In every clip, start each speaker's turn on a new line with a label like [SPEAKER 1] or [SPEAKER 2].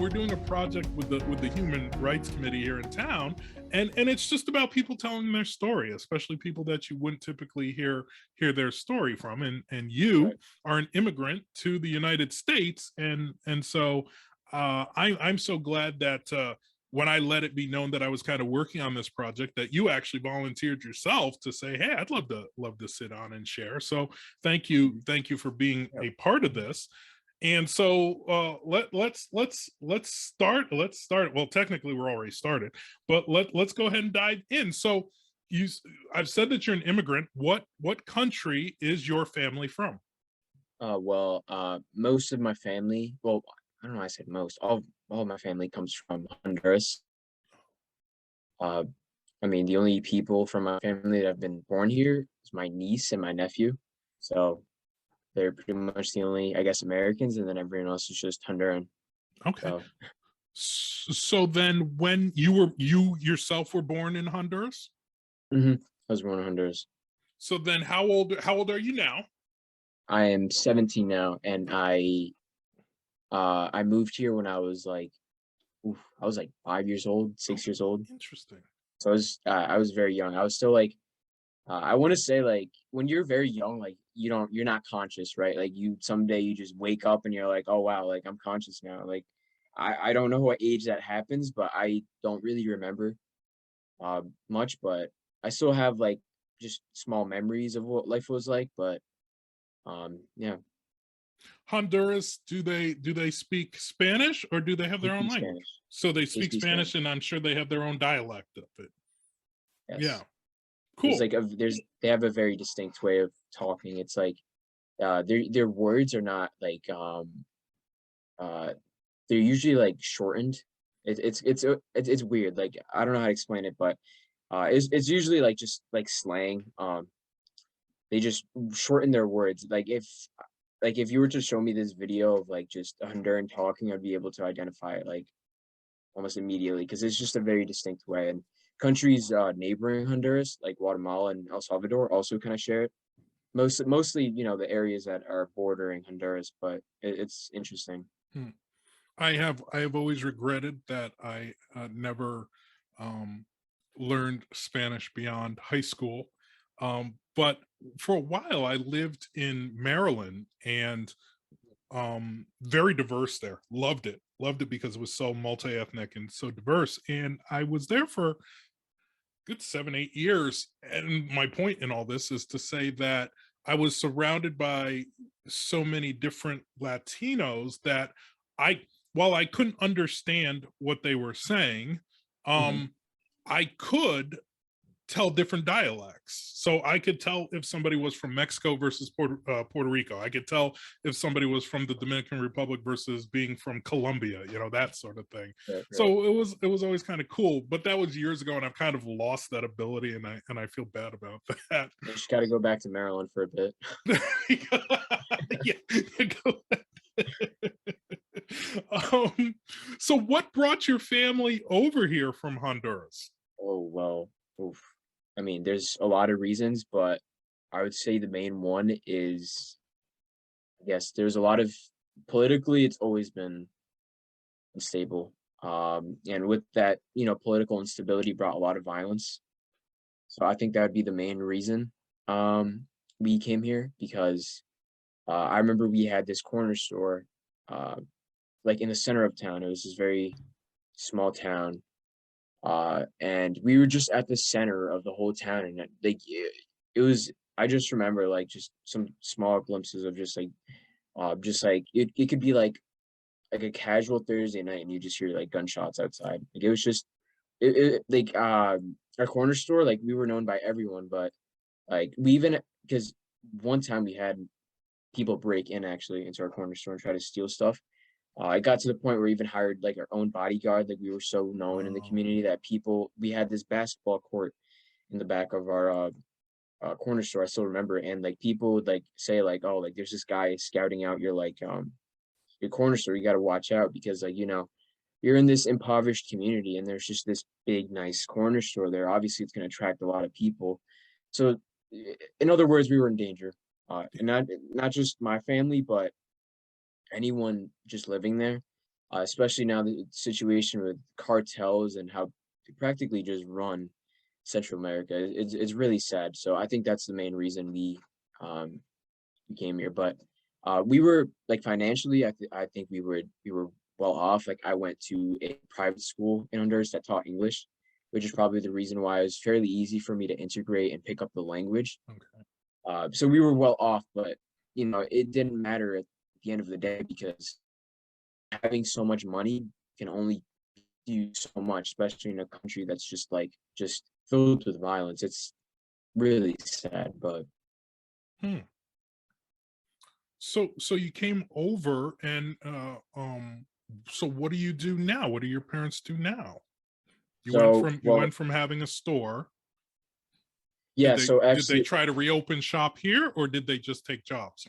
[SPEAKER 1] we're doing a project with the Human Rights Committee here in town, and it's just about people telling their story, especially people that you wouldn't typically hear their story from. And you
[SPEAKER 2] Right.
[SPEAKER 1] are an immigrant to the United States, and so I'm so glad that when I let it be known that I was kind of working on this project, that you actually volunteered yourself to say, "Hey, I'd love to sit on and share." So
[SPEAKER 2] Mhm.
[SPEAKER 1] thank you for being
[SPEAKER 2] Yep.
[SPEAKER 1] a part of this. And so let's start. Well, technically we're already started, but let's go ahead and dive in. So you s- I've said that you're an immigrant. What country is your family from?
[SPEAKER 2] Most of my family, well, I don't know, I said most, all of my family comes from Honduras. Uh, I mean, the only people from my family that have been born here is my niece and my nephew. So they're pretty much the only, I guess, Americans, and then everyone else is just Honduran.
[SPEAKER 1] Okay.
[SPEAKER 2] So,
[SPEAKER 1] So then when you yourself were born in Honduras?
[SPEAKER 2] I was born in Honduras.
[SPEAKER 1] So then how old are you now?
[SPEAKER 2] I am 17 now, and I moved here when I was like 5 years old, 6 years
[SPEAKER 1] Okay,
[SPEAKER 2] old.
[SPEAKER 1] interesting.
[SPEAKER 2] So I was very young. I was still like I want to say like when you're very young, like you're not conscious, right? Like you someday you just wake up and you're like, oh wow, like I'm conscious now. Like I don't know what age that happens, but I don't really remember much, but I still have like just small memories of what life was like. But yeah,
[SPEAKER 1] Honduras, do they speak Spanish or do they have
[SPEAKER 2] they
[SPEAKER 1] their own
[SPEAKER 2] speak
[SPEAKER 1] language?
[SPEAKER 2] Spanish.
[SPEAKER 1] So they
[SPEAKER 2] They
[SPEAKER 1] speak
[SPEAKER 2] speak
[SPEAKER 1] Spanish,
[SPEAKER 2] Spanish.
[SPEAKER 1] and I'm sure they have their own dialect of it. Yeah,
[SPEAKER 2] Yes,
[SPEAKER 1] cool.
[SPEAKER 2] they have a very distinct way of talking. It's like their words are not like uh they're usually like shortened. It's weird. Like I don't know how to explain it, but it's usually like just like slang. They just shorten their words. Like if you were to show me this video of like just Honduran talking, I'd be able to identify it like almost immediately because it's just a very distinct way. And countries neighboring Honduras, like Guatemala and El Salvador, also kind of share it. Mostly, the areas that are bordering Honduras, but it's interesting.
[SPEAKER 1] Hmm. I have always regretted that I never um, learned Spanish beyond high school. But for a while, I lived in Maryland, and very diverse there. Loved it because it was so multi-ethnic and so diverse. And I was there for good 7 8 years. And my point in all this is to say that I was surrounded by so many different Latinos that I while I couldn't understand what they were saying,
[SPEAKER 2] Mhm.
[SPEAKER 1] um I could tell different dialects. So I could tell if somebody was from Mexico versus Puerto Rico. I could tell if somebody was from the Dominican Republic versus being from Colombia, that sort of thing.
[SPEAKER 2] Right, right.
[SPEAKER 1] So it was always kind of cool, but that was years ago, and I've kind of lost that ability, and I feel bad about that.
[SPEAKER 2] I just got to go back to Maryland for a bit.
[SPEAKER 1] Yeah, go um, so what brought your family over here from Honduras?
[SPEAKER 2] Oh well, oof. I mean, there's a lot of reasons, but I would say the main one is, I guess, there's a lot of politically, it's always been unstable. And with that, political instability brought a lot of violence. So I think that would be the main reason we came here because I remember we had this corner store, uh, like in the center of town. It was this very small town, and we were just at the center of the whole town, and it was. I just remember like just some small glimpses of just like it could be like a casual Thursday night, and you just hear like gunshots outside. Like it was just like our corner store. Like we were known by everyone, but like we even because one time we had people break in actually into our corner store and try to steal stuff. It got to the point where we even hired like our own bodyguard. Like we were so known in the
[SPEAKER 1] Oh,
[SPEAKER 2] community that we had this basketball court in the back of our corner store. I still remember, it. And like people would like say like, oh, like there's this guy scouting out your corner store. You got to watch out because like you're in this impoverished community and there's just this big nice corner store there. Obviously, it's going to attract a lot of people. So, in other words, we were in danger, and not just my family, but anyone just living there. especially now the situation with cartels and how they practically just run Central America. It's really sad. So I think that's the main reason um, we came here. But we were like financially, I think we were well off. Like I went to a private school in Honduras that taught English, which is probably the reason why it was fairly easy for me to integrate and pick up the language.
[SPEAKER 1] Okay.
[SPEAKER 2] So we were well off, but it didn't matter at the end of the day because having so much money can only do so much, especially in a country that's just filled with violence. It's really sad, but
[SPEAKER 1] Hmm. So you came over and so what do you do now? What do your parents do now? You
[SPEAKER 2] well,
[SPEAKER 1] went from having a store.
[SPEAKER 2] yeah. So
[SPEAKER 1] Did they
[SPEAKER 2] actually,
[SPEAKER 1] try to reopen shop here or did they just take jobs?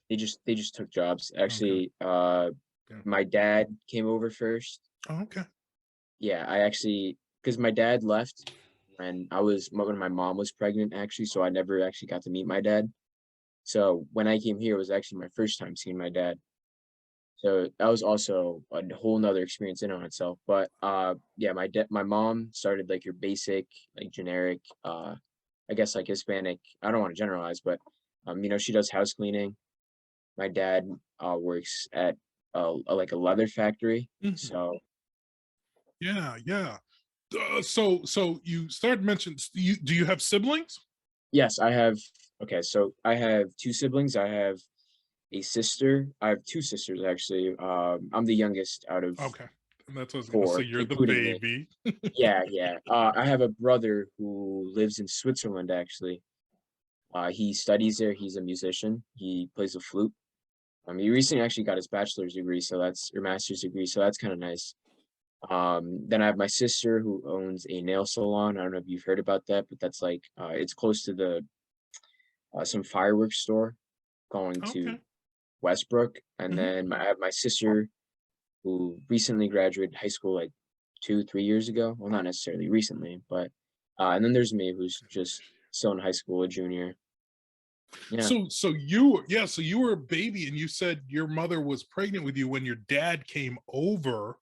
[SPEAKER 2] they just took jobs.
[SPEAKER 1] Okay.
[SPEAKER 2] Actually,
[SPEAKER 1] Yeah.
[SPEAKER 2] my dad came over first.
[SPEAKER 1] Oh, okay.
[SPEAKER 2] Yeah, I actually because my dad left when my mom was pregnant, actually, so I never actually got to meet my dad. So when I came here, it was actually my first time seeing my dad. So that was also a whole nother experience in on itself. But yeah, my mom started like your basic, like generic, I guess like Hispanic. I don't want to generalize, but she does house cleaning. My dad works at like a leather factory.
[SPEAKER 1] Mhm.
[SPEAKER 2] So
[SPEAKER 1] Yeah, yeah. So you started mentioning, do you have siblings?
[SPEAKER 2] yes, I have. Okay, so I have two siblings. I have a sister. I have two sisters actually. I'm the youngest out of
[SPEAKER 1] Okay. That's what I was gonna say.
[SPEAKER 2] four,
[SPEAKER 1] You're the
[SPEAKER 2] including me.
[SPEAKER 1] baby.
[SPEAKER 2] Yeah, yeah. I have a brother who lives in Switzerland actually. He studies there. He's a musician. He plays the flute. He recently actually got his bachelor's degree, so that's or master's degree, so that's kind of nice. Then I have my sister who owns a nail salon. I don't know if you've heard about that, but that's like it's close to the some fireworks store going to
[SPEAKER 1] Okay.
[SPEAKER 2] Westbrook. And
[SPEAKER 1] Mhm.
[SPEAKER 2] then I have my sister who recently graduated high school like 2, 3 years ago. Well, not necessarily recently, but and then there's me who's just still in high school, a junior. Yeah.
[SPEAKER 1] So you were a baby and you said your mother was pregnant with you when your dad came over.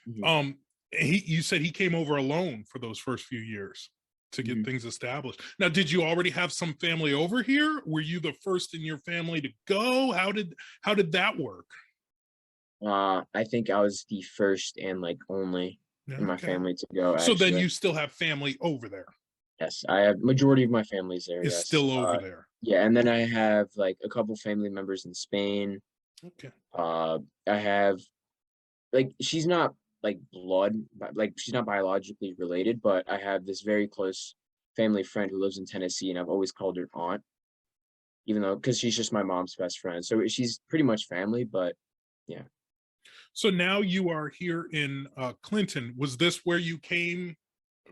[SPEAKER 2] Hmm.
[SPEAKER 1] Um you said he came over alone for those first few years to get
[SPEAKER 2] Hmm.
[SPEAKER 1] things established. Now, did you already have some family over here? Were you the first in your family to go? How did that work?
[SPEAKER 2] I think I was the first and like only in
[SPEAKER 1] Yeah,
[SPEAKER 2] my
[SPEAKER 1] okay.
[SPEAKER 2] family to go.
[SPEAKER 1] So then
[SPEAKER 2] Actually,
[SPEAKER 1] you still have family over there.
[SPEAKER 2] yes, I have majority of my family's there.
[SPEAKER 1] Is
[SPEAKER 2] Yes.
[SPEAKER 1] still over there.
[SPEAKER 2] Yeah, and then I have like a couple family members in Spain.
[SPEAKER 1] Okay.
[SPEAKER 2] Uh, I have like she's not like blood, but like she's not biologically related, but I have this very close family friend who lives in Tennessee, and I've always called her aunt, even though because she's just my mom's best friend. So she's pretty much family, but yeah.
[SPEAKER 1] So now you are here in Clinton. Was this where you came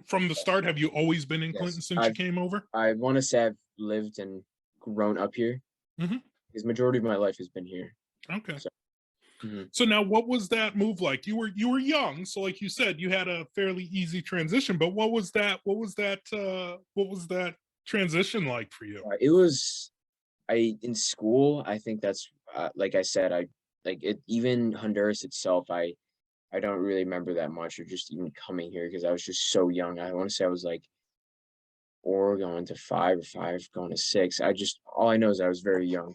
[SPEAKER 1] from the
[SPEAKER 2] Yes.
[SPEAKER 1] start? Have you always been in
[SPEAKER 2] Yes.
[SPEAKER 1] Clinton since you came over?
[SPEAKER 2] I want to say I've lived and grown up here
[SPEAKER 1] Hmm.
[SPEAKER 2] because majority of my life has been here.
[SPEAKER 1] Okay.
[SPEAKER 2] So mhm.
[SPEAKER 1] So now what was that move like? You were young, so like you said, you had a fairly easy transition, but what was that transition like for you?
[SPEAKER 2] It was I in school. I think that's like I said. I like it. Even Honduras itself. I don't really remember that much, or just even coming here because I was just so young. I want to say I was like 4 going to 5 or 5 going to 6. All I know is I was very young.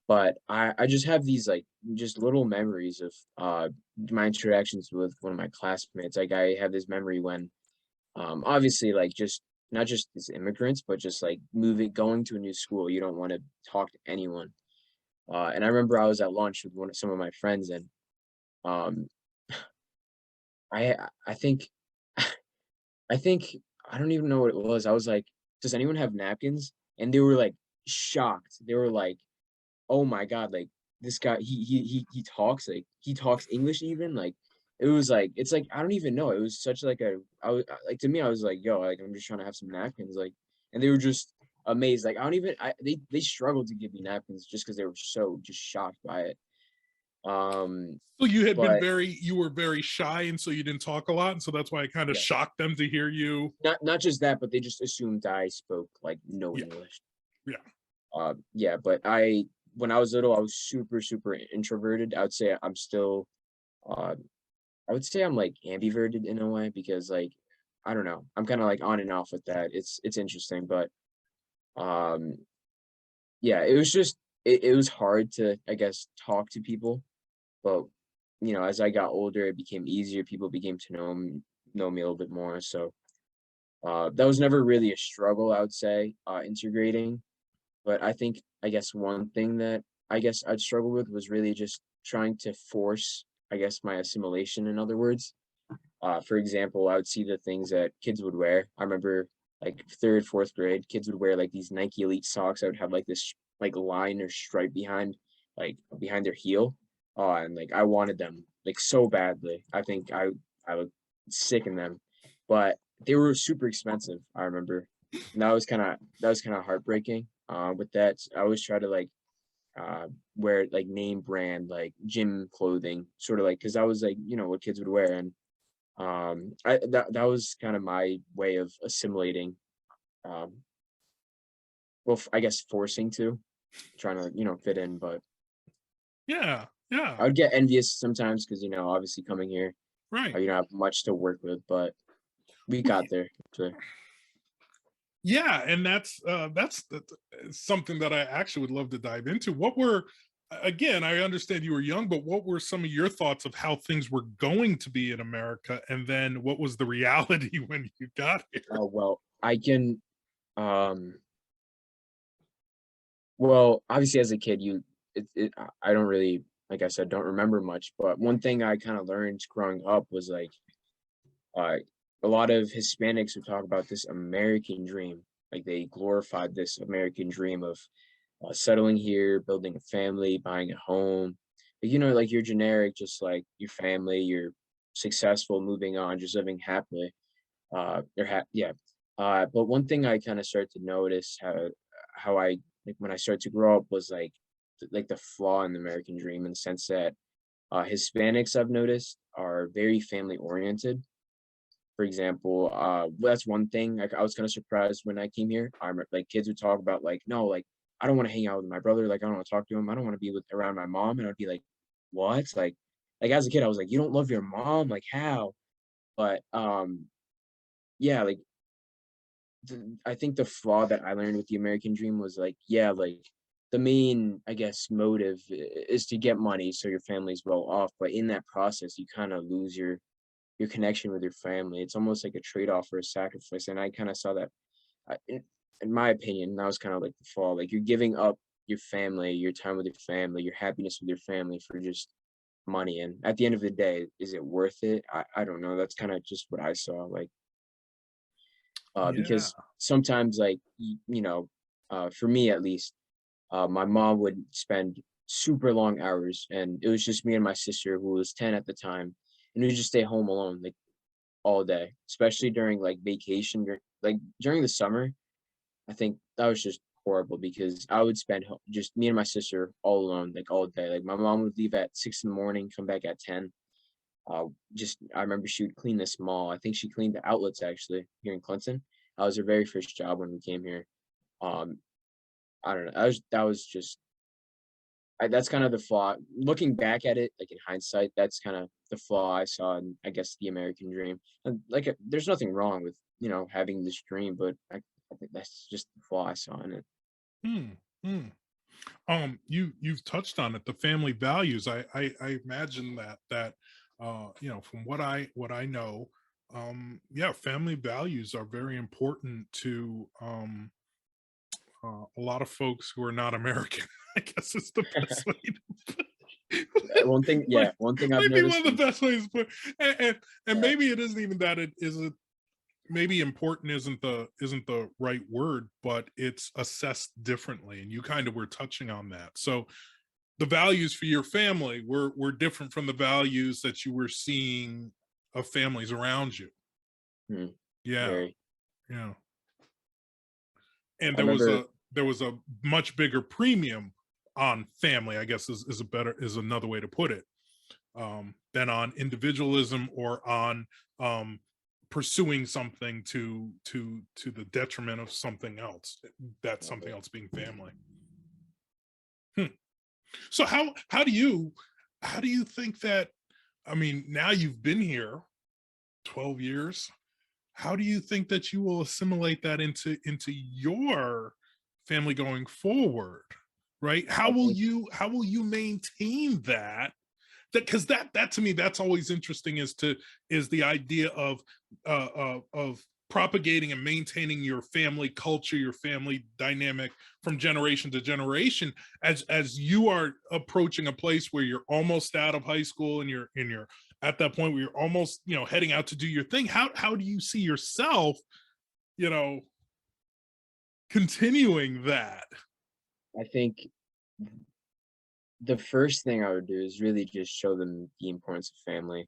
[SPEAKER 2] But I just have these like just little memories of my interactions with one of my classmates. Like I have this memory when obviously like just not just as immigrants, but just like moving going to a new school, you don't want to talk to anyone. And I remember I was at lunch with some of my friends and um I think I think I don't even know what it was. I was like, "Does anyone have napkins?" And they were like shocked. They were like, "Oh my God, like this guy he talks English even?" Like it was like it's like I don't even know. It was such like a I was like to me I was like, "Yo, like I'm just trying to have some napkins." Like and they were just amazed. Like I don't even they struggled to give me napkins just because they were so just shocked by it. Um
[SPEAKER 1] So
[SPEAKER 2] but
[SPEAKER 1] you were very shy and so you didn't talk a lot, and so that's why it kind of
[SPEAKER 2] yes.
[SPEAKER 1] shocked them to hear you.
[SPEAKER 2] Not just that, but they just assumed I spoke like no
[SPEAKER 1] Yeah,
[SPEAKER 2] English.
[SPEAKER 1] yeah.
[SPEAKER 2] Yeah, but when I was little, I was super, super introverted. I would say I'm still, uh, I would say I'm like ambiverted in a way because like I don't know. I'm kind of like on and off with that. It's interesting, but um yeah, it was just it was hard to I guess talk to people, but as I got older, it became easier. People began to know me a little bit more. So that was never really a struggle, I would say, integrating. But I guess one thing that I guess I'd struggle with was really just trying to force, I guess, my assimilation. In other words, for example, I would see the things that kids would wear. I remember like third, fourth grade, kids would wear like these Nike Elite socks. I would have like this like line or stripe behind their heel. And like I wanted them like so badly. I was sick in them, but they were super expensive. I remember, and that was kind of heartbreaking. With that, I always try to like uh wear like name brand like gym clothing, sort of like because that was like what kids would wear, and that was kind of my way of assimilating, um, well, I guess forcing to, trying to, fit in, but
[SPEAKER 1] Yeah, yeah,
[SPEAKER 2] I would get envious sometimes because, obviously coming here,
[SPEAKER 1] right.
[SPEAKER 2] you don't have much to work with, but we
[SPEAKER 1] Well,
[SPEAKER 2] got there. So,
[SPEAKER 1] yeah, and that's something that I actually would love to dive into. What were again, I understand you were young, but what were some of your thoughts of how things were going to be in America, and then what was the reality when you got here?
[SPEAKER 2] well, um, well, obviously as a kid, I don't really, like I said, don't remember much, but one thing I kind of learned growing up was like, uh, a lot of Hispanics would talk about this American dream. Like they glorified this American dream of settling here, building a family, buying a home. But, like your generic, just like your family, you're successful, moving on, just living happily. Yeah. But one thing I kind of started to notice how I like when I started to grow up was like the flaw in the American dream in the sense that Hispanics I've noticed are very family oriented. For example, that's one thing, like, I was kinda surprised when I came here. I remember, like, kids would talk about, like, "No, like, I don't wanna hang out with my brother, like, I don't wanna talk to him, I don't wanna be with around my mom," and I'd be like, "What?" As a kid, I was like, "You don't love your mom? Like, how?" But, yeah, like, I think the flaw that I learned with the American dream was, like, yeah, like, the main, I guess, motive I is to get money so your family's well off, but in that process, you kinda lose your connection with your family. It's almost like a trade-off or a sacrifice, and I kinda saw that, in my opinion, that was kinda like the fall. Like, you're giving up your family, your time with your family, your happiness with your family for just money, and at the end of the day, is it worth it? I don't know, that's kinda just what I saw, like,
[SPEAKER 1] Yeah,
[SPEAKER 2] because sometimes, like, for me at least, my mom would spend super long hours, and it was just me and my sister, who was 10 at the time, and we would just stay home alone, like, all day, especially during, like, vacation, during the summer. I think that was just horrible because I would spend just me and my sister all alone, like, all day. Like, my mom would leave at 6 in the morning, come back at 10. Just I remember she would clean this mall. I think she cleaned the outlets actually here in Clinton. That was her very first job when we came here. Um, I don't know. That was just that's kind of the flaw. Looking back at it, like in hindsight, that's kind of the flaw I saw in, I guess, the American dream. And like, there's nothing wrong with having this dream, but I think that's just the flaw I saw in it.
[SPEAKER 1] hmm, hmm. You've touched on it, the family values. I imagine that from what I know, yeah, family values are very important to a lot of folks who are not American. I guess it's the best way to put it.
[SPEAKER 2] One thing,
[SPEAKER 1] might,
[SPEAKER 2] yeah, one thing I've
[SPEAKER 1] might be one
[SPEAKER 2] noticed
[SPEAKER 1] of the
[SPEAKER 2] is,
[SPEAKER 1] best ways to put it. And
[SPEAKER 2] yeah,
[SPEAKER 1] maybe it isn't even that it isn't, maybe important isn't the right word, but it's assessed differently. And you kind of were touching on that. So the values for your family were different from the values that you were seeing of families around you.
[SPEAKER 2] hmm,
[SPEAKER 1] Yeah,
[SPEAKER 2] very.
[SPEAKER 1] yeah. And
[SPEAKER 2] I remember,
[SPEAKER 1] there was a much bigger premium on family, I guess is another way to put it, than on individualism or on pursuing something to the detriment of something else. That
[SPEAKER 2] uh,
[SPEAKER 1] something else being family. Hmm. So how do you think that I mean, now you've been here 12 years. How do you think that you will assimilate that into your family going forward? Right?
[SPEAKER 2] I think
[SPEAKER 1] How will you maintain that? Because that to me, that's always interesting, is the idea of propagating and maintaining your family culture, your family dynamic from generation to generation, as you are approaching a place where you're almost out of high school, and you're at that point where you're almost, heading out to do your thing. How do you see yourself, you know continuing that?
[SPEAKER 2] I think the first thing I would do is really just show them the importance of family.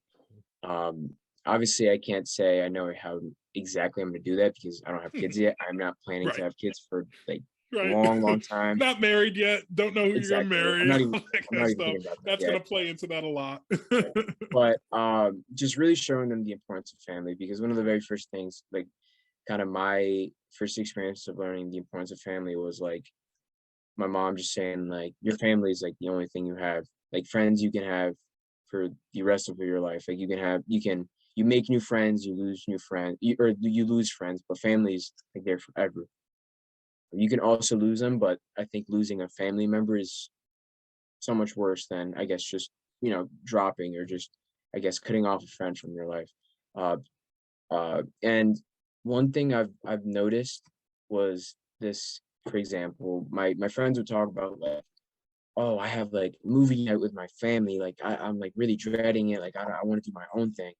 [SPEAKER 2] Um, Obviously, I can't say I know how exactly I'm gonna do that because I don't have kids yet. I'm not planning to
[SPEAKER 1] Right.
[SPEAKER 2] have kids for, like, a
[SPEAKER 1] Right.
[SPEAKER 2] long, long time.
[SPEAKER 1] Not married yet, don't know who you're gonna
[SPEAKER 2] Exactly.
[SPEAKER 1] marry, all that
[SPEAKER 2] I'm
[SPEAKER 1] kind of
[SPEAKER 2] not even
[SPEAKER 1] stuff.
[SPEAKER 2] thinking about that
[SPEAKER 1] That's
[SPEAKER 2] yet.
[SPEAKER 1] gonna play into that a lot.
[SPEAKER 2] Yeah. But, just really showing them the importance of family because one of the very first things, like, kind of my first experience of learning the importance of family was, like, my mom just saying, like, "Your family is, like, the only thing you have. Like, friends you can have for the rest of your life. Like, you make new friends, you lose new friends, you lose friends, but family's, like, there forever. You can also lose them, but I think losing a family member is so much worse than, I guess, just, dropping or just, I guess, cutting off a friend from your life." Uh, and one thing I've noticed was this, for example, my friends would talk about, like, "Oh, I have, like, movie night with my family, like, I'm, like, really dreading it, like, I wanna do my own thing."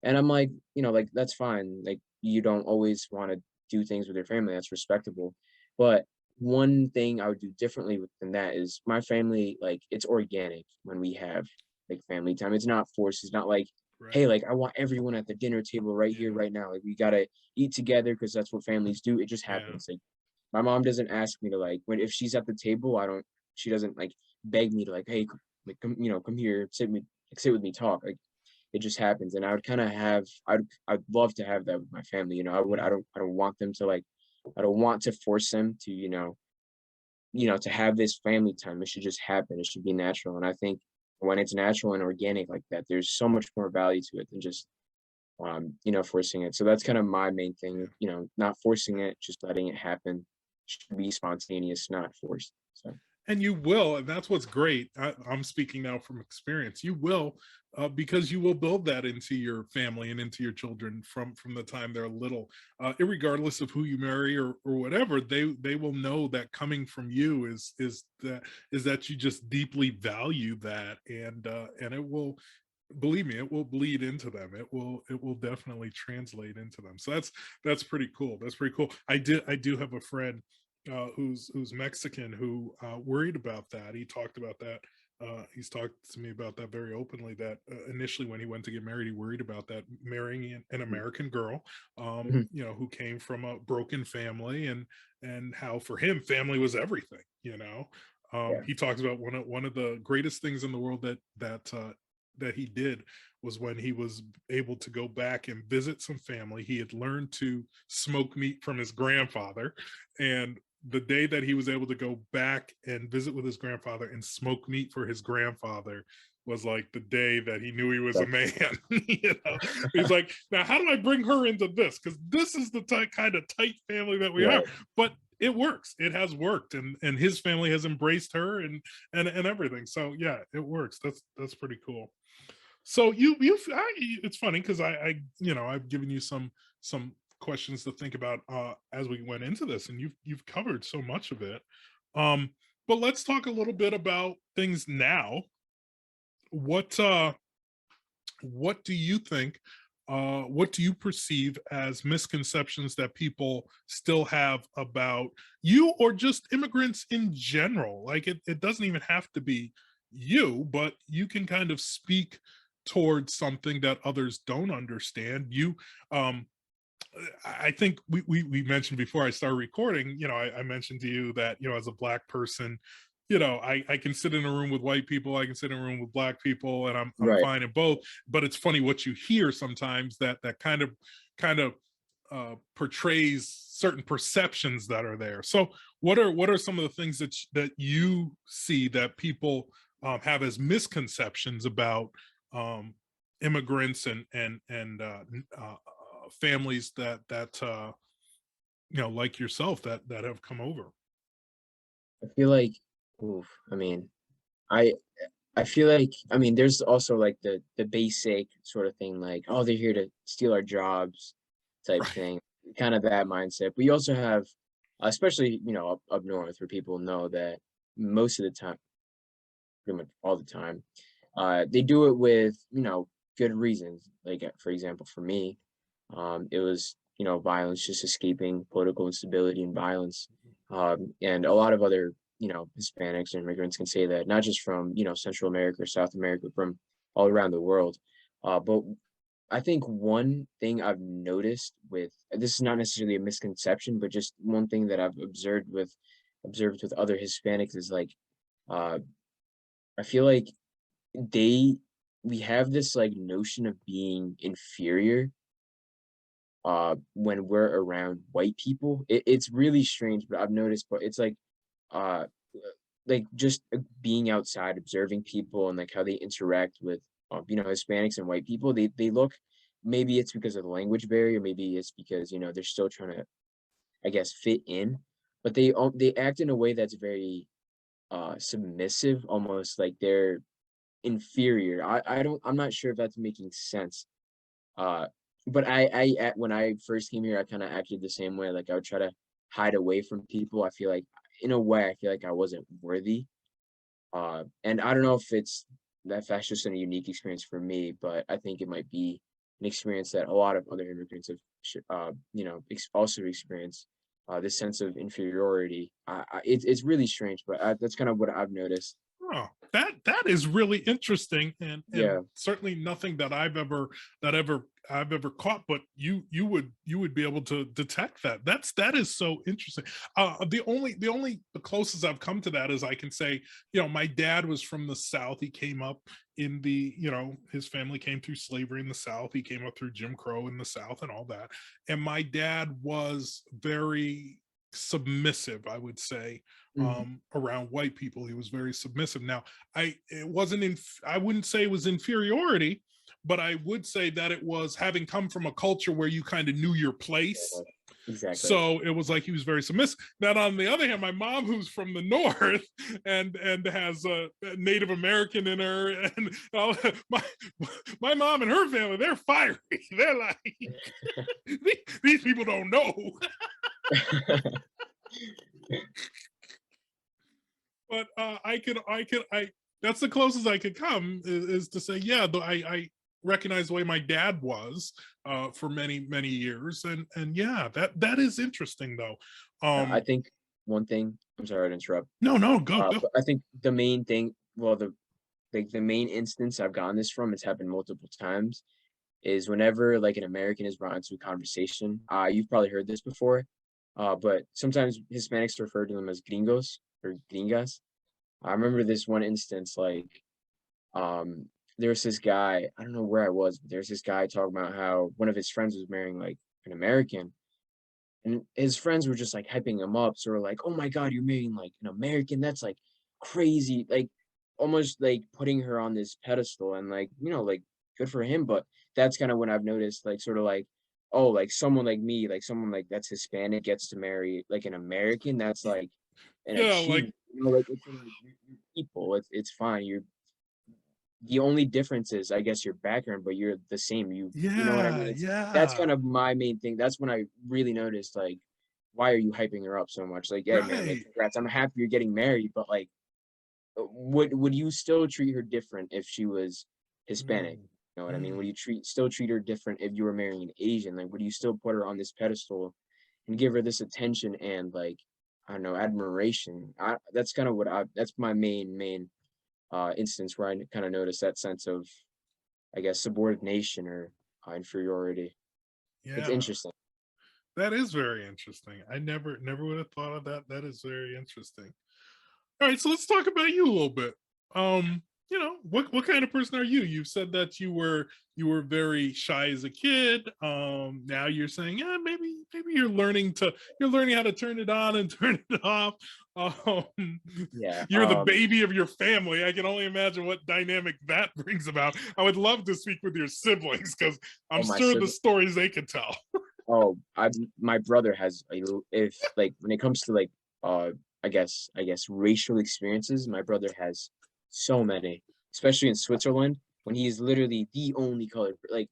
[SPEAKER 2] And I'm like, like, "That's fine, like, you don't always wanna do things with your family, that's respectable." But one thing I would do differently than that is my family, like, it's organic when we have, like, family time. It's not forced, it's not like, "Hey,
[SPEAKER 1] Right.
[SPEAKER 2] like, I want everyone at the dinner table right here,
[SPEAKER 1] Yeah.
[SPEAKER 2] right now, like, we gotta eat together because that's what families do." It just
[SPEAKER 1] Yeah.
[SPEAKER 2] happens, like, my mom doesn't ask me to, like, when if she's at the table, I don't she doesn't, like, beg me to, like, "Hey, like, come here, sit with me, talk." Like, it just happens, and I would kinda have I'd love to have that with my family,
[SPEAKER 1] Yeah.
[SPEAKER 2] I don't want them to, like, I don't want to force them to, to have this family time. It should just happen, it should be natural, and I think when it's natural and organic like that, there's so much more value to it than just, forcing it. So that's kind of my main
[SPEAKER 1] Yeah.
[SPEAKER 2] thing, not forcing it, just letting it happen. Should be spontaneous, not forced. So
[SPEAKER 1] And you will, and that's what's great. I'm speaking now from experience. You will, because you will build that into your family and into your children from the time they're little, regardless of who you marry, or whatever. They will know that coming from you is that you just deeply value that, and it will, believe me, it will bleed into them. It will definitely translate into them. So that's pretty cool. That's pretty cool. I do have a friend, who's Mexican, who worried about that. He talked about that. He's talked to me about that very openly. That initially, when he went to get married, he worried about that, marrying an
[SPEAKER 2] mhm,
[SPEAKER 1] American girl,
[SPEAKER 2] mhm,
[SPEAKER 1] who came from a broken family, and how for him family was everything.
[SPEAKER 2] yeah,
[SPEAKER 1] He talks about one of the greatest things in the world that he did was when he was able to go back and visit some family. He had learned to smoke meat from his grandfather, and the day that he was able to go back and visit with his grandfather and smoke meat for his grandfather was like the day that he knew he was a
[SPEAKER 2] that's
[SPEAKER 1] man. He's like, now how do I bring her into this? Because this is the kind of tight family that we are.
[SPEAKER 2] right.
[SPEAKER 1] But it works. It has worked, and his family has embraced her, and everything. So yeah, it works. That's pretty cool. So it's funny because I've given you some questions to think about, as we went into this, and you've covered so much of it. Um, but let's talk a little bit about things now. What what do you think? What do you perceive as misconceptions that people still have about you, or just immigrants in general? Like, it doesn't even have to be you, but you can kind of speak towards something that others don't understand. Um, I think we mentioned before I started recording. I mentioned to you that, as a black person, I can sit in a room with white people, I can sit in a room with black people, and I'm
[SPEAKER 2] Right.
[SPEAKER 1] fine in both. But it's funny what you hear sometimes, that kind of portrays certain perceptions that are there. So what are some of the things that you see that people have as misconceptions about, immigrants and families like yourself that have come over.
[SPEAKER 2] I feel like, oof, I mean, I I feel like, I mean, there's also like the basic sort of thing, like, oh, they're here to steal our jobs, type
[SPEAKER 1] Right.
[SPEAKER 2] thing, kind of that mindset. But you also have, especially up north, where people know that most of the time, pretty much all the time, they do it with good reasons. Like for example, for me, it was violence, just escaping political instability and violence, and a lot of other Hispanics and immigrants can say that, not just from Central America or South America, from all around the world. But I think one thing I've noticed with this is not necessarily a misconception, but just one thing that I've observed with other Hispanics is like, uh, I feel like they we have this like notion of being inferior when we're around white people. It's really strange, but I've noticed, but it's uh like just being outside, observing people and like how they interact with Hispanics and white people. They look, maybe it's because of the language barrier, maybe it's because they're still trying to, I guess, fit in, but they act in a way that's very submissive, almost like they're inferior. I'm not sure if that's making sense. Uh, but when I first came here, I kind of acted the same way. Like I would try to hide away from people. I feel like, in a way, I feel like I wasn't worthy. And I don't know if that's just a unique experience for me, but I think it might be an experience that a lot of other immigrants have, also experienced. This sense of inferiority. It's really strange, but that's kind of what I've noticed.
[SPEAKER 1] Oh, that is really interesting, and
[SPEAKER 2] Yeah.
[SPEAKER 1] certainly nothing I've ever caught. But you would be able to detect that. That is so interesting. The closest I've come to that is I can say, my dad was from the South. He came up in his family came through slavery in the South. He came up through Jim Crow in the South and all that. And my dad was very submissive, I would say,
[SPEAKER 2] Mhm.
[SPEAKER 1] around white people. He was very submissive. Now, I wouldn't say it was inferiority, but I would say that it was having come from a culture where you kind of knew your place.
[SPEAKER 2] Yeah, exactly.
[SPEAKER 1] So it was like he was very submissive. Now, on the other hand, my mom, who's from the north and has a Native American in her, and my my mom and her family, they're fiery. They're like these people don't know. But I that's the closest I could come is to say, yeah, though I recognize the way my dad was for many years, and yeah, that is interesting though.
[SPEAKER 2] I
[SPEAKER 1] um
[SPEAKER 2] think one thing, I'm sorry to interrupt,
[SPEAKER 1] no, no, go, go.
[SPEAKER 2] but I think the main thing, well, the main instance I've gotten this from, it's happened multiple times, is whenever like an American is brought into a conversation. You've probably heard this before, but sometimes Hispanics refer to them as gringos or gringas. I remember this one instance, like, um, there was this guy, I don't know where I was, but there's this guy talking about how one of his friends was marrying like an American, and his friends were just like hyping him up. So we're like, "Oh my God, you're marrying like an American? That's like crazy!" Like almost like putting her on this pedestal, and like like good for him. But that's kind of when I've noticed, like sort of like, oh, like someone like me, like someone like that's Hispanic gets to marry like an American. That's like an
[SPEAKER 1] Yeah, like,
[SPEAKER 2] achievement. Like it's like you're people. It's fine. You're the only difference is, I guess, your background, but you're the same. You know what I mean?
[SPEAKER 1] yeah,
[SPEAKER 2] That's
[SPEAKER 1] yeah,
[SPEAKER 2] kind of my main thing. That's when I really noticed, like, why are you hyping her up so much? Like, yeah, man, like,
[SPEAKER 1] right.
[SPEAKER 2] congrats. I'm happy you're getting married, but like, would you still treat her different if she was Hispanic?
[SPEAKER 1] Mm,
[SPEAKER 2] You know what I mean? Would
[SPEAKER 1] mm.
[SPEAKER 2] you still treat her different if you were marrying an Asian? Like, would you still put her on this pedestal and give her this attention and like, I don't know, admiration? That's kind of that's my main instance where I kind of noticed that sense of, I guess, subordination or inferiority. It's
[SPEAKER 1] Yeah,
[SPEAKER 2] interesting.
[SPEAKER 1] that is very interesting. I never would have thought of that. That is very interesting. All right, so let's talk about you a little bit. um what kind of person are you? You've said that you were very shy as a kid. Now you're saying, yeah, maybe you're learning how to turn it on and turn it off. Um,
[SPEAKER 2] Yeah.
[SPEAKER 1] you're the baby of your family. I can only imagine what dynamic that brings about. I would love to speak with your siblings because I'm
[SPEAKER 2] Oh, my
[SPEAKER 1] sure the
[SPEAKER 2] sibling.
[SPEAKER 1] stories they could tell.
[SPEAKER 2] Oh, my brother has if like when it comes to like uh I guess racial experiences, my brother has so many, especially in Switzerland when he is literally the only colored like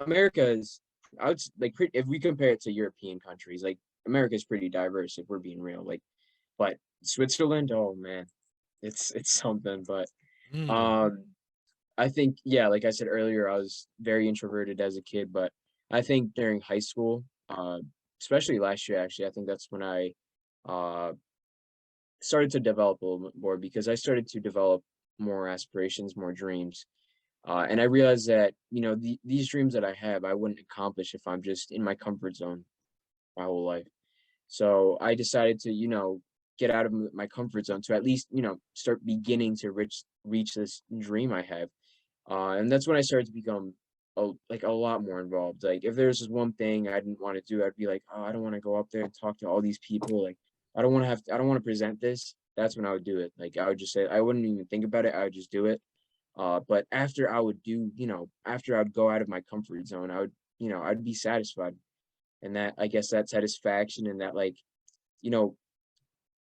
[SPEAKER 2] America is like if we compare it to European countries, like America is pretty diverse if we're being real. Like, but Switzerland, oh man, it's something. But
[SPEAKER 1] Mm,
[SPEAKER 2] um I think, yeah, like I said earlier, I was very introverted as a kid, but I think during high school, especially last year, actually, I think that's when I uh, started to develop a little bit more because I started to develop more aspirations, more dreams. And I realized that, these dreams that I have, I wouldn't accomplish if I'm just in my comfort zone my whole life. So I decided to, get out of my comfort zone to at least, start beginning to reach this dream I have. And that's when I started to become a lot more involved. Like if there's just one thing I didn't want to do, I'd be like, oh, I don't want to go up there and talk to all these people. Like I don't want to present this. That's when I would do it. Like I would just say, I wouldn't even think about it. I would just do it. But after I would do, after I'd go out of my comfort zone, I would, I'd be satisfied. And that, I guess that satisfaction and that you know,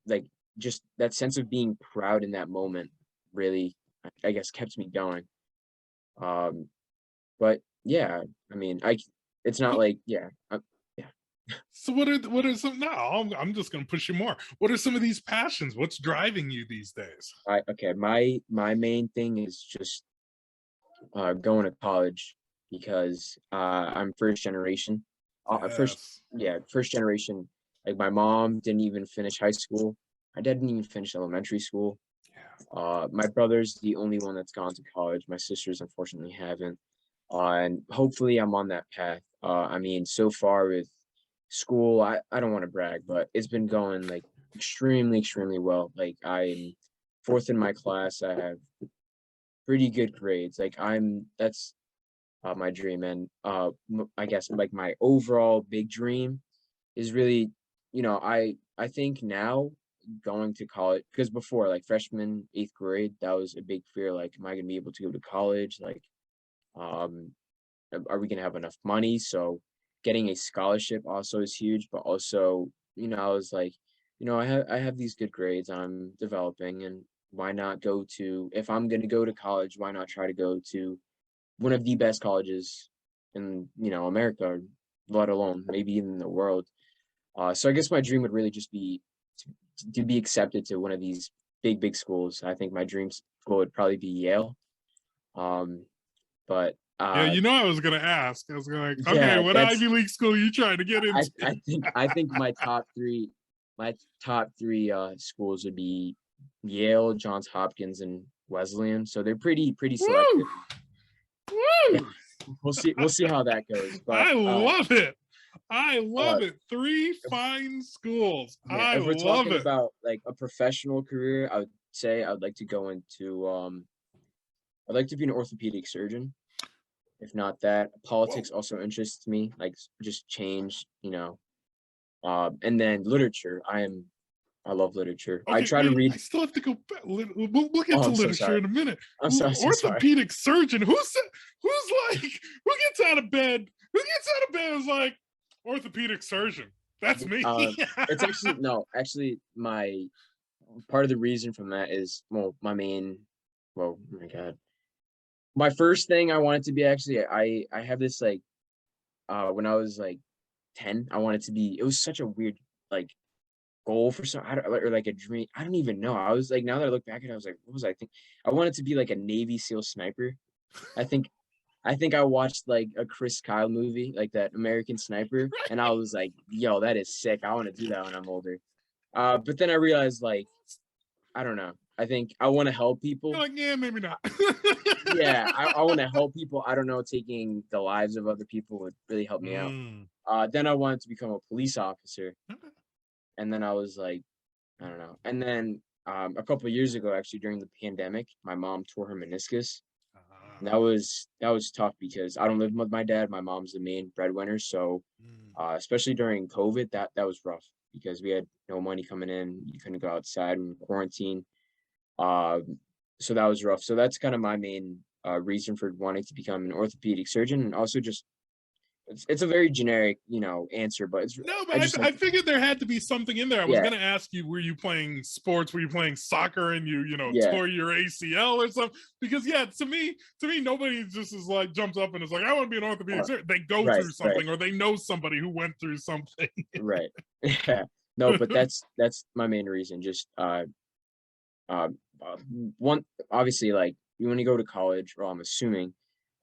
[SPEAKER 2] like just that sense of being proud in that moment really, I guess kept me going. Um, But yeah, I mean, it's not
[SPEAKER 1] so,
[SPEAKER 2] like yeah, yeah.
[SPEAKER 1] so what are some? No, I'm just going to push you more. What are some of these passions? What's driving you these days?
[SPEAKER 2] I okay, my main thing is just going to college because I'm first generation. First,
[SPEAKER 1] Yes.
[SPEAKER 2] yeah, first generation. Like my mom didn't even finish high school. My dad didn't even finish elementary school.
[SPEAKER 1] Yeah.
[SPEAKER 2] My brother's the only one that's gone to college. My sisters unfortunately haven't. And hopefully I'm on that path. I mean, so far with school, I don't want to brag, but it's been going like extremely, extremely well. Like I'm fourth in my class. I have pretty good grades. Like that's my dream. And I guess like my overall big dream is really, I think now going to college because before like freshman, eighth grade, that was a big fear. Like, am I gonna be able to go to college? Like, um, are we gonna have enough money? So getting a scholarship also is huge, but also, I was like, I have these good grades I'm developing, and why not go to if I'm gonna go to college, why not try to go to one of the best colleges in, America, let alone maybe even the world. So I guess my dream would really just be to be accepted to one of these big, big schools. I think my dream school would probably be Yale. Um, but
[SPEAKER 1] Yeah, I was going to ask. I was going to, okay,
[SPEAKER 2] yeah,
[SPEAKER 1] what Ivy League school are you trying to get into?
[SPEAKER 2] I think my top three schools would be Yale, Johns Hopkins, and Wesleyan. So they're pretty
[SPEAKER 1] Woo!
[SPEAKER 2] selective. Yeah,
[SPEAKER 1] Woo!
[SPEAKER 2] we'll see how that goes. But
[SPEAKER 1] I love it. I
[SPEAKER 2] uh
[SPEAKER 1] love it. Three
[SPEAKER 2] if,
[SPEAKER 1] fine schools.
[SPEAKER 2] yeah,
[SPEAKER 1] I
[SPEAKER 2] if we're
[SPEAKER 1] love
[SPEAKER 2] talking
[SPEAKER 1] it.
[SPEAKER 2] about like a professional career, I would say I would like to go into I'd like to be an orthopedic surgeon. If not that,
[SPEAKER 1] Whoa.
[SPEAKER 2] politics also interests me, like just change, and then literature. I love literature. I
[SPEAKER 1] Okay,
[SPEAKER 2] try to
[SPEAKER 1] wait.
[SPEAKER 2] read.
[SPEAKER 1] I still have to go back. We'll get
[SPEAKER 2] Oh,
[SPEAKER 1] to
[SPEAKER 2] I'm so
[SPEAKER 1] literature
[SPEAKER 2] sorry.
[SPEAKER 1] in a minute.
[SPEAKER 2] I'm so sorry.
[SPEAKER 1] Orthopedic surgeon. Who's like? Who gets out of bed? Who gets out of bed is like orthopedic surgeon. That's me.
[SPEAKER 2] It's actually no, actually, my part of the reason from that is well, oh my God, my first thing I wanted to be actually, I have this like, when I was like 10, I wanted to be. It was such a weird like goal for some, I don't, or like a dream. I don't even know. I was like, now that I look back at it, I was like, what was I think? I wanted to be like a Navy SEAL sniper. I think I watched like a Chris Kyle movie, like that American Sniper, and I was like, yo, that is sick. I want to do that when I'm older. But then I realized like, I don't know. I think I want to help
[SPEAKER 1] You're
[SPEAKER 2] people.
[SPEAKER 1] like, yeah, maybe not.
[SPEAKER 2] Yeah, I want to help people. I don't know, taking the lives of other people would really help me out.
[SPEAKER 1] Mm.
[SPEAKER 2] Then I wanted to become a police officer,
[SPEAKER 1] Okay.
[SPEAKER 2] and then I was like, I don't know. And then a couple of years ago, actually during the pandemic, my mom tore her meniscus. And
[SPEAKER 1] Ah,
[SPEAKER 2] that was tough because I don't live with my dad. My mom's the main breadwinner, so
[SPEAKER 1] mm,
[SPEAKER 2] especially during COVID, that was rough because we had no money coming in. You couldn't go outside in quarantine. So that was rough. So that's kind of my main reason for wanting to become an orthopedic surgeon, and also just it's a very generic, answer, but it's
[SPEAKER 1] no,
[SPEAKER 2] I
[SPEAKER 1] but
[SPEAKER 2] just
[SPEAKER 1] I
[SPEAKER 2] like
[SPEAKER 1] figured there had to be something in there. I was
[SPEAKER 2] yeah,
[SPEAKER 1] going to ask you, were you playing sports? Were you playing soccer and
[SPEAKER 2] yeah,
[SPEAKER 1] tore your ACL or something? Because yeah, to me, nobody just is like jumps up and is like, I want to be an orthopedic
[SPEAKER 2] uh,
[SPEAKER 1] surgeon. They go
[SPEAKER 2] right,
[SPEAKER 1] through
[SPEAKER 2] right,
[SPEAKER 1] something or they know somebody who went through something.
[SPEAKER 2] right. Yeah, no, but that's my main reason. Just uh, uh one obviously like you when you go to college, or I'm assuming,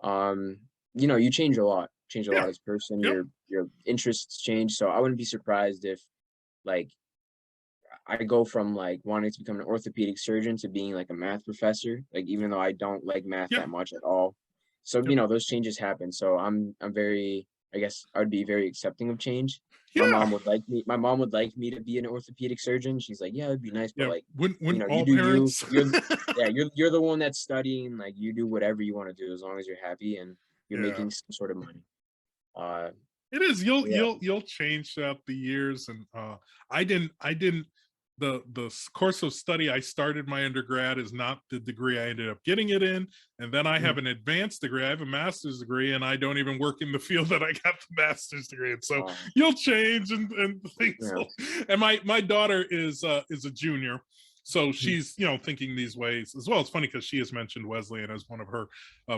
[SPEAKER 2] um, you change a
[SPEAKER 1] Yeah.
[SPEAKER 2] lot as a person.
[SPEAKER 1] Yep.
[SPEAKER 2] Your interests change, so I wouldn't be surprised if like I go from like wanting to become an orthopedic surgeon to being like a math professor, like even though I don't like math
[SPEAKER 1] Yep.
[SPEAKER 2] that much at all. So,
[SPEAKER 1] Yep.
[SPEAKER 2] those changes happen. So I'm very I guess I would be very accepting of change.
[SPEAKER 1] Yeah.
[SPEAKER 2] My mom would like me to be an orthopedic surgeon. She's like, "Yeah, it'd be nice, but
[SPEAKER 1] Yeah.
[SPEAKER 2] like,
[SPEAKER 1] When
[SPEAKER 2] you
[SPEAKER 1] all
[SPEAKER 2] do you.
[SPEAKER 1] parents
[SPEAKER 2] You're the one that's studying, like you do whatever you want to do as long as you're happy and you're
[SPEAKER 1] yeah.
[SPEAKER 2] making some sort of money." Uh
[SPEAKER 1] It is.
[SPEAKER 2] yeah.
[SPEAKER 1] You'll change throughout the years, and I didn't the course of study I started my undergrad is not the degree I ended up getting it in, and then I
[SPEAKER 2] Mhm.
[SPEAKER 1] have an advanced degree. I have a master's degree, and I don't even work in the field that I got the master's degree in. So
[SPEAKER 2] Um,
[SPEAKER 1] you'll change, and things.
[SPEAKER 2] yeah.
[SPEAKER 1] Will, and my daughter is a junior. So
[SPEAKER 2] Mhm.
[SPEAKER 1] she's thinking these ways as well. It's funny because she has mentioned Wesleyan as one of her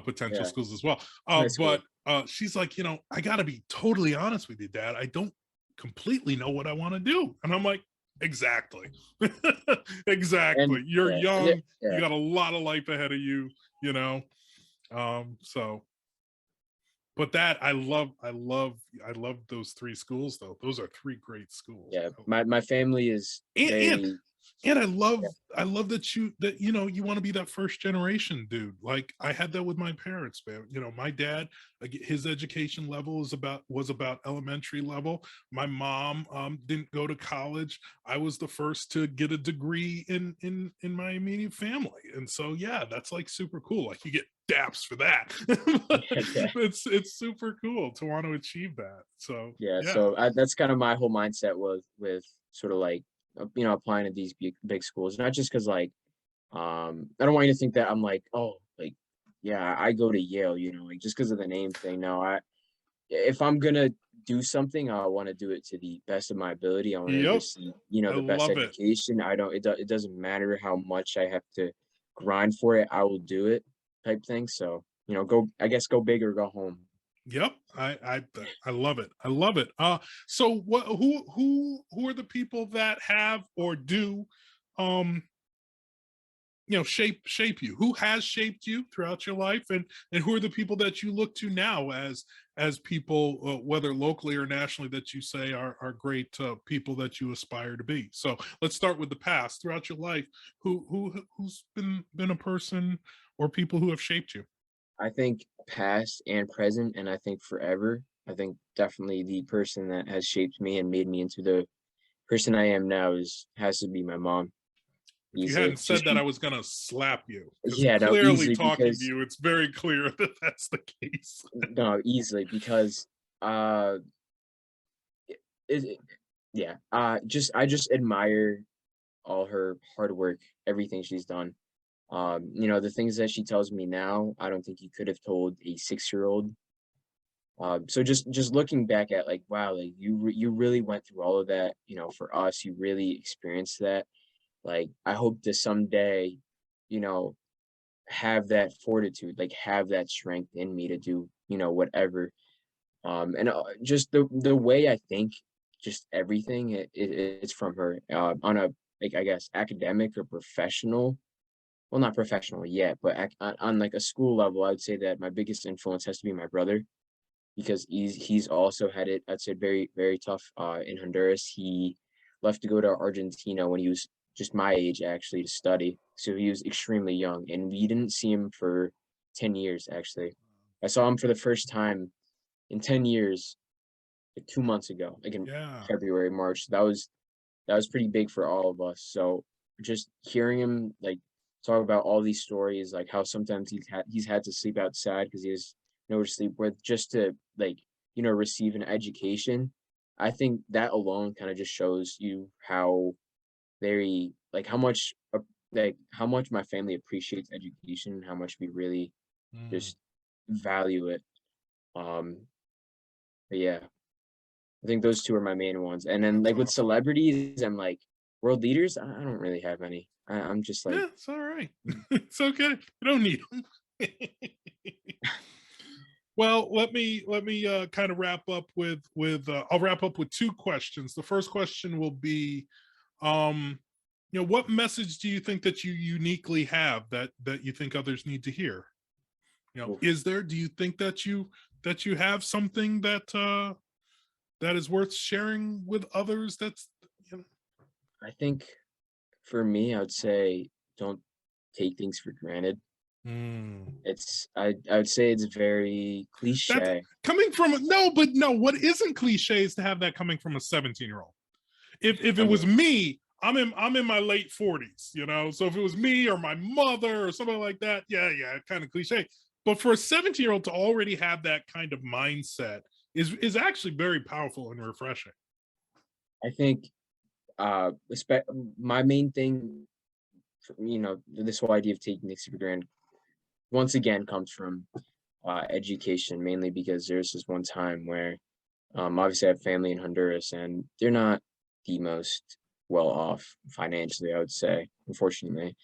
[SPEAKER 1] potential
[SPEAKER 2] Yeah.
[SPEAKER 1] schools as well.
[SPEAKER 2] Nice
[SPEAKER 1] But
[SPEAKER 2] school.
[SPEAKER 1] she's like, I got to be totally honest with you, Dad. I don't completely know what I want to do. And I'm like, exactly.
[SPEAKER 2] And
[SPEAKER 1] Exactly. You're
[SPEAKER 2] yeah,
[SPEAKER 1] young. You
[SPEAKER 2] yeah.
[SPEAKER 1] got a lot of life ahead of you, you know? So, but that I love those three schools though. Those are three great schools.
[SPEAKER 2] Yeah, my family is
[SPEAKER 1] And, and
[SPEAKER 2] very
[SPEAKER 1] and
[SPEAKER 2] yeah,
[SPEAKER 1] I love that you want to be that first generation dude. Like I had that with my parents, man. My dad, his education level was about elementary level. My mom didn't go to college. I was the first to get a degree in my immediate family. And so yeah, that's like super cool. Like you get daps for that.
[SPEAKER 2] yeah,
[SPEAKER 1] It's super cool to want to achieve that. So
[SPEAKER 2] yeah.
[SPEAKER 1] yeah.
[SPEAKER 2] So that's kind of my whole mindset with sort of like applying to these big schools, not just because like I don't want you to think that I'm like oh like yeah I go to Yale like just because of the name thing. No, I if I'm gonna do something, I want to do it to the best of my ability. I want to
[SPEAKER 1] Yep.
[SPEAKER 2] receive
[SPEAKER 1] I
[SPEAKER 2] the best
[SPEAKER 1] love it.
[SPEAKER 2] education. I don't it doesn't matter how much I have to grind for it. I will do it type thing. So go I guess go big or go home.
[SPEAKER 1] Yep, I love it. I love it. So what? Who are the people that have or do, um, shape you? Who has shaped you throughout your life, and who are the people that you look to now as people, whether locally or nationally, that you say are great people that you aspire to be? So let's start with the past. Throughout your life, who's been a person or people who have shaped you?
[SPEAKER 2] I think past and present, and I think forever. I think definitely the person that has shaped me and made me into the person I am now is has to be my mom.
[SPEAKER 1] If you
[SPEAKER 2] Easily,
[SPEAKER 1] hadn't said
[SPEAKER 2] just
[SPEAKER 1] that, I was gonna slap you because
[SPEAKER 2] yeah, no,
[SPEAKER 1] clearly
[SPEAKER 2] easily
[SPEAKER 1] talking to
[SPEAKER 2] because
[SPEAKER 1] you, it's very clear that that's the case.
[SPEAKER 2] no, easily because uh, it, it, yeah, just I just admire all her hard work, everything she's done. The things that she tells me now, I don't think you could have told a 6-year-old. So just looking back at like, wow, like you really went through all of that, for us, you really experienced that. Like, I hope to someday, you know, have that fortitude, like have that strength in me to do, whatever. And just the way I think, just everything, it's from her. On a like I guess academic or professional, well, not professional yet, but on like a school level, I would say that my biggest influence has to be my brother because he's also had it, I'd say, very, very tough, in Honduras. He left to go to Argentina when he was just my age, actually, to study. So he was extremely young, and we didn't see him for 10 years, actually. I saw him for the first time in 10 years, like 2 months ago, like in
[SPEAKER 1] Yeah,
[SPEAKER 2] February, March. That was pretty big for all of us. So just hearing him like talk about all these stories, like how sometimes he's had to sleep outside because he has nowhere to sleep with just to like, receive an education. I think that alone kind of just shows you how very like how much my family appreciates education and how much we really
[SPEAKER 1] Mm.
[SPEAKER 2] just value it. Um, but yeah, I think those two are my main ones. And then
[SPEAKER 1] That's
[SPEAKER 2] like with
[SPEAKER 1] awesome.
[SPEAKER 2] celebrities and like world leaders, I don't really have any. I'm just like,
[SPEAKER 1] Yeah, it's all right. It's okay. You don't need them. Well, let me kind of wrap up with I'll wrap up with two questions. The first question will be, um, what message do you think that you uniquely have that you think others need to hear?
[SPEAKER 2] oof.
[SPEAKER 1] Is there? Do you think that you have something that is worth sharing with others? That's you know,
[SPEAKER 2] I think for me, I would say don't take things for granted.
[SPEAKER 1] mm.
[SPEAKER 2] I would say it's very
[SPEAKER 1] That's
[SPEAKER 2] cliche.
[SPEAKER 1] coming from no, but no. What isn't cliche is to have that coming from a 17-year-old. If it
[SPEAKER 2] I
[SPEAKER 1] was
[SPEAKER 2] mean,
[SPEAKER 1] me, I'm in my late 40s, So if it was me or my mother or something like that, yeah, kind of cliche. But for a 17-year-old to already have that kind of mindset is actually very powerful and refreshing.
[SPEAKER 2] I think my main thing, this whole idea of taking things for granted once again comes from education, mainly because there's this one time where obviously I have family in Honduras and they're not the most well off financially, I would say, unfortunately.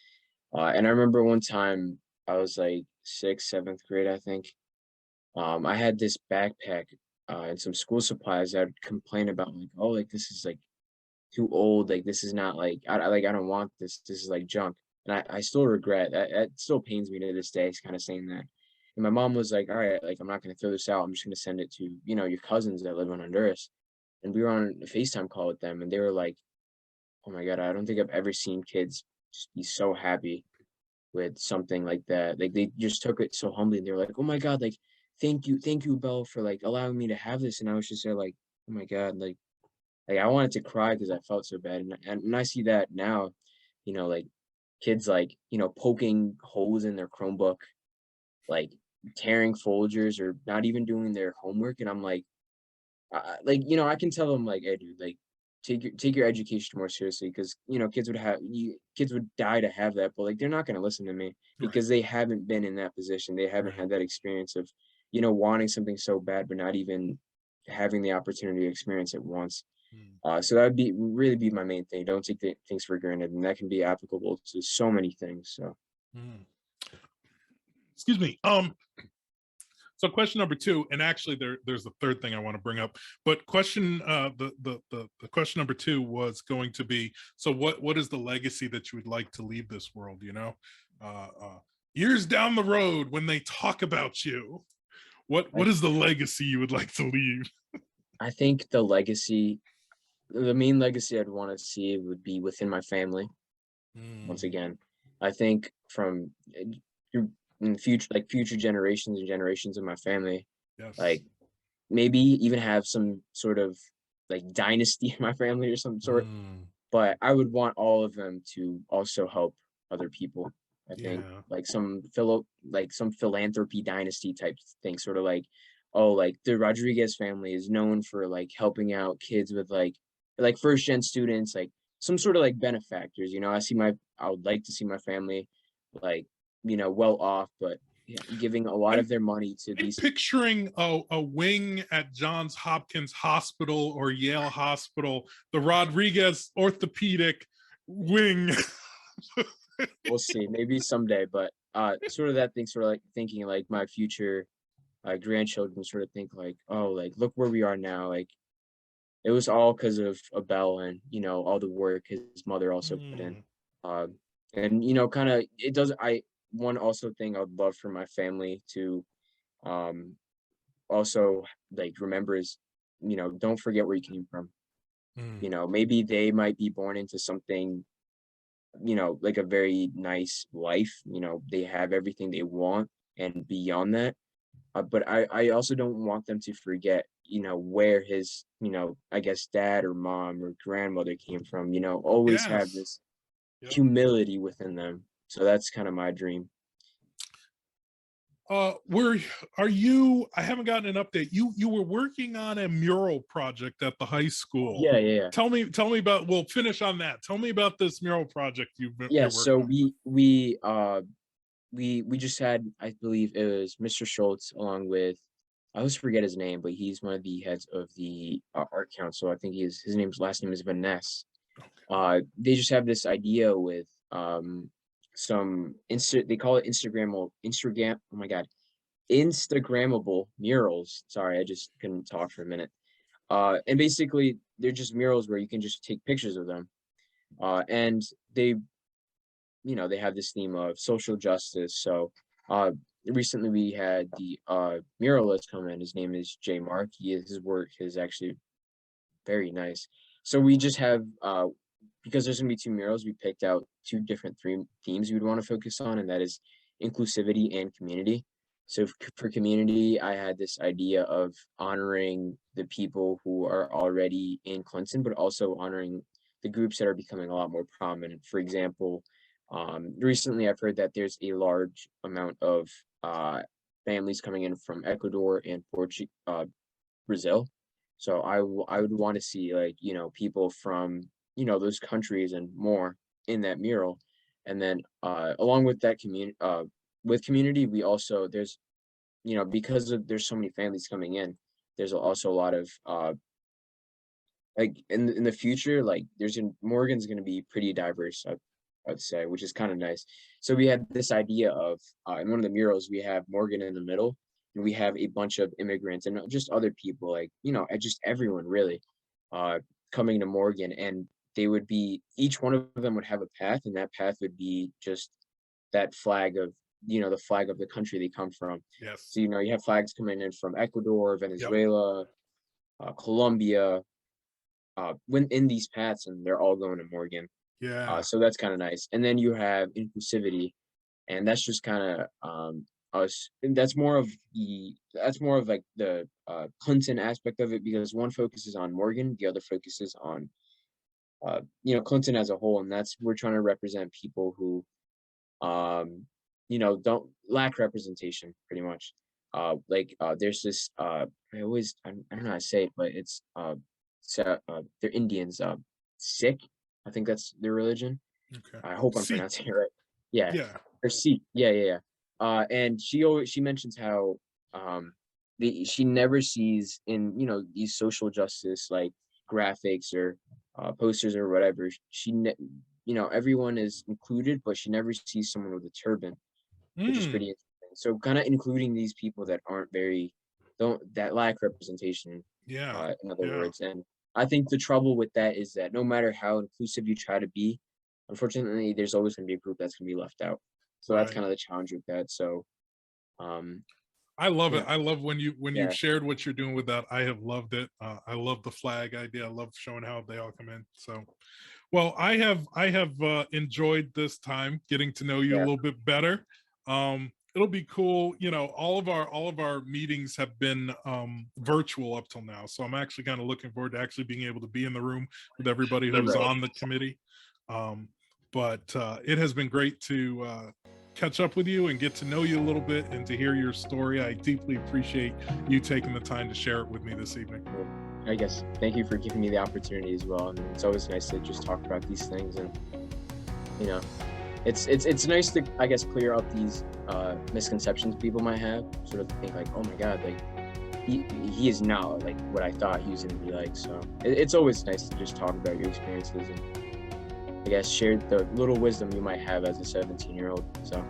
[SPEAKER 2] And I remember one time I was like sixth, seventh grade, I think. I had this backpack and some school supplies that I'd complain about, like, oh, like this is like too old. Like this is not like I don't want this. This is like junk. And I still regret that. It still pains me to this day, kind of saying that. And my mom was like, all right, like I'm not gonna throw this out. I'm just gonna send it to, your cousins that live in Honduras. And we were on a FaceTime call with them and they were like, oh my God, I don't think I've ever seen kids just be so happy with something like that. Like they just took it so humbly. And they were like, "Oh my God, like thank you, Belle, for like allowing me to have this." And I was just there like, "Oh my God, like I wanted to cry because I felt so bad." And when I see that now, like kids like poking holes in their Chromebook, like tearing Folgers or not even doing their homework, and I'm like, I can tell them like, "Hey, dude, like." Take your education more seriously because kids would die to have that, but like they're not going to listen to me
[SPEAKER 1] Right,
[SPEAKER 2] because they haven't been in that position. They haven't
[SPEAKER 1] right.
[SPEAKER 2] had that experience of wanting something so bad but not even having the opportunity to experience it once.
[SPEAKER 1] Mm,
[SPEAKER 2] So that would be really be my main thing. Don't take things for granted, and that can be applicable to so many things. So
[SPEAKER 1] mm. Excuse me. So question number two, and actually there's a third thing I want to bring up, but question the question number two was going to be, so what is the legacy that you would like to leave this world? Years down the road when they talk about you, what
[SPEAKER 2] I
[SPEAKER 1] is the legacy you would like to leave?
[SPEAKER 2] I think the main legacy I'd want to see would be within my family. Once
[SPEAKER 1] Mm,
[SPEAKER 2] again, I think from through in future generations and generations of my family,
[SPEAKER 1] yes.
[SPEAKER 2] like maybe even have some sort of like dynasty in my family or some sort.
[SPEAKER 1] Mm,
[SPEAKER 2] But I would want all of them to also help other people. I think
[SPEAKER 1] yeah.
[SPEAKER 2] like some philanthropy dynasty type thing, sort of like, oh, like the Rodriguez family is known for like helping out kids with like first gen students, like some sort of like benefactors. I would like to see my family like, well off, but yeah, giving a lot
[SPEAKER 1] I'm
[SPEAKER 2] of their money to
[SPEAKER 1] I'm
[SPEAKER 2] these.
[SPEAKER 1] picturing a wing at Johns Hopkins Hospital or Yale Hospital, the Rodriguez orthopedic wing.
[SPEAKER 2] We'll see, maybe someday, but sort of that thing, sort of like thinking like my future grandchildren sort of think like, oh, like look where we are now. Like it was all because of Abel and all the work his mother also put in.
[SPEAKER 1] Mm,
[SPEAKER 2] Um, and kind of it does. I one also thing I would love for my family to um also like remember is don't forget where you came from.
[SPEAKER 1] mm,
[SPEAKER 2] Maybe they might be born into something like a very nice life. They have everything they want and beyond that. But I also don't want them to forget, where his, I guess dad or mom or grandmother came from. Always have
[SPEAKER 1] yes.
[SPEAKER 2] this.
[SPEAKER 1] Yep.
[SPEAKER 2] humility within them. So that's kind of my dream.
[SPEAKER 1] Where are you? I haven't gotten an update. You were working on a mural project at the high school.
[SPEAKER 2] Yeah, yeah, yeah.
[SPEAKER 1] Tell me about. We'll finish on that. Tell me about this mural project
[SPEAKER 2] Yeah,
[SPEAKER 1] you're
[SPEAKER 2] so
[SPEAKER 1] working on.
[SPEAKER 2] we just had, I believe it was Mr. Schultz along with, I always forget his name, but he's one of the heads of the art council. I think his name's last name is Vanessa. They just have this idea with some they call it Instagram, oh my god, Instagrammable murals. Sorry, I just couldn't talk for a minute. And basically they're just murals where you can just take pictures of them. And they, they have this theme of social justice. So recently we had the muralist come in. His name is Jay Mark. His work is actually very nice. So we just have because there's gonna be two murals, we picked out two different three themes we would want to focus on, and that is inclusivity and community. So for community, I had this idea of honoring the people who are already in Clinton, but also honoring the groups that are becoming a lot more prominent. For example, recently I've heard that there's a large amount of families coming in from Ecuador and Brazil. So I would want to see, like, people from, those countries and more in that mural. And then along with that community, we also, because there's so many families coming in, there's also a lot of like in the future, like Morgan's gonna be pretty diverse, I'd say, which is kind of nice. So we had this idea of in one of the murals, we have Morgan in the middle, and we have a bunch of immigrants and just other people, like, just everyone really coming to Morgan, and they would be, each one of them would have a path, and that path would be just that flag of, the flag of the country they come from.
[SPEAKER 1] Yes.
[SPEAKER 2] So, you have flags coming in from Ecuador,
[SPEAKER 1] Yep.
[SPEAKER 2] Venezuela, Colombia, when in these paths, and they're all going to Morgan.
[SPEAKER 1] Yeah.
[SPEAKER 2] So that's kind of nice. And then you have inclusivity, and that's just kind of us. And that's more of like the Clinton aspect of it, because one focuses on Morgan, the other focuses on Clinton as a whole, and that's, we're trying to represent people who don't lack representation pretty much. There's this I don't know how to say it, but it's they're Indians, Sikh, I think that's their religion.
[SPEAKER 1] Okay.
[SPEAKER 2] I hope I'm
[SPEAKER 1] See.
[SPEAKER 2] pronouncing it right. Yeah,
[SPEAKER 1] Yeah.
[SPEAKER 2] or Sikh. Yeah, yeah, yeah. And she mentions how she never sees in, these social justice like graphics or posters or whatever. Everyone is included, but she never sees someone with a turban, which is pretty
[SPEAKER 1] Mm,
[SPEAKER 2] interesting. So kind of including these people that that lack representation,
[SPEAKER 1] yeah.
[SPEAKER 2] in other
[SPEAKER 1] Yeah.
[SPEAKER 2] words. And I think the trouble with that is that no matter how inclusive you try to be, unfortunately, there's always going to be a group that's going to be left out. So that's
[SPEAKER 1] Right.
[SPEAKER 2] kind of the challenge with that. So, um,
[SPEAKER 1] I love
[SPEAKER 2] you
[SPEAKER 1] it.
[SPEAKER 2] know,
[SPEAKER 1] I love when you've
[SPEAKER 2] yeah,
[SPEAKER 1] shared what you're doing with that. I have loved it. I love the flag idea. I love showing how they all come in. So, well, I have enjoyed this time getting to know you a
[SPEAKER 2] yeah,
[SPEAKER 1] little bit better. It'll be cool. All of our meetings have been virtual up till now, so I'm actually kind of looking forward to actually being able to be in the room with everybody who's
[SPEAKER 2] right.
[SPEAKER 1] on the committee. Um, but it has been great to catch up with you and get to know you a little bit and to hear your story. I deeply appreciate you taking the time to share it with me this evening.
[SPEAKER 2] Well, I guess thank you for giving me the opportunity as well. And it's always nice to just talk about these things, and you know, it's nice to, I guess, clear up these misconceptions people might have. Sort of think like, oh my God, like he is not like what I thought he was going to be like. So it's always nice to just talk about your experiences and, I guess, share the little wisdom you might have as a 17-year-old. So